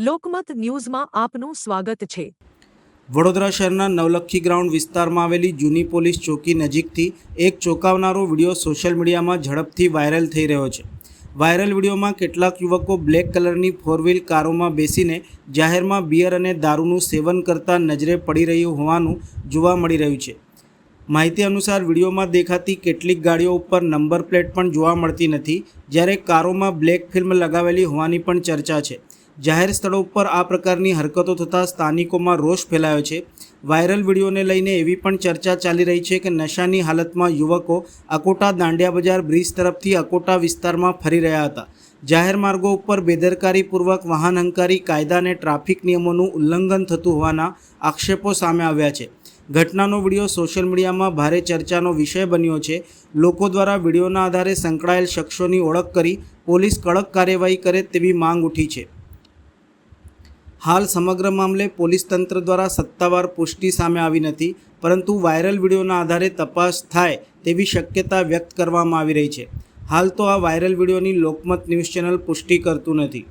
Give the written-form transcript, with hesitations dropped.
લોકમત ન્યૂઝમાં આપનું સ્વાગત છે। વડોદરા શહેરના નવલખી ગ્રાઉન્ડ વિસ્તારમાં આવેલી જૂની પોલીસ ચોકી નજીકથી એક ચોંકાવનારો વિડીયો સોશિયલ મીડિયામાં ઝડપથી વાયરલ થઈ રહ્યો છે। વાયરલ વિડીયોમાં કેટલાક યુવકો બ્લેક કલરની ફોર વ્હીલ કારોમાં બેસીને જાહેરમાં બિયર અને દારૂનું સેવન કરતા નજરે પડી રહ્યું હોવાનું જોવા મળી રહ્યું છે। માહિતી અનુસાર વિડીયોમાં દેખાતી કેટલીક ગાડીઓ ઉપર નંબર પ્લેટ પણ જોવા મળતી નથી, જ્યારે કારોમાં બ્લેક ફિલ્મ લગાવેલી હોવાની પણ ચર્ચા છે। જાહેર સ્થળો ઉપર આ પ્રકારની હરકતો થતાં સ્થાનિકોમાં રોષ ફેલાયો છે। વાયરલ વિડીયોને લઈને એવી પણ ચર્ચા ચાલી રહી છે કે નશાની હાલતમાં યુવકો અકોટા દાંડિયા બજાર બ્રિજ તરફથી અકોટા વિસ્તારમાં ફરી રહ્યા હતા। જાહેર માર્ગો ઉપર બેદરકારીપૂર્વક વાહન હંકારી કાયદા અને ટ્રાફિક નિયમોનું ઉલ્લંઘન થતું હોવાના આક્ષેપો સામે આવ્યા છે। ઘટનાનો વિડીયો સોશિયલ મીડિયામાં ભારે ચર્ચાનો વિષય બન્યો છે। લોકો દ્વારા વિડીયોના આધારે સંકળાયેલ શખ્સોની ઓળખ કરી પોલીસ કડક કાર્યવાહી કરે તેવી માંગ ઉઠી છે। હાલ સમગ્ર મામલે પોલીસ તંત્ર દ્વારા સત્તાવાર પુષ્ટિ સામે આવી નથી, પરંતુ વાયરલ વિડીયોના આધારે તપાસ થાય તેવી શક્યતા વ્યક્ત કરવામાં આવી રહી છે। હાલ તો આ વાયરલ વિડીયોની લોકમત ન્યૂઝ ચેનલ પુષ્ટિ કરતું નથી।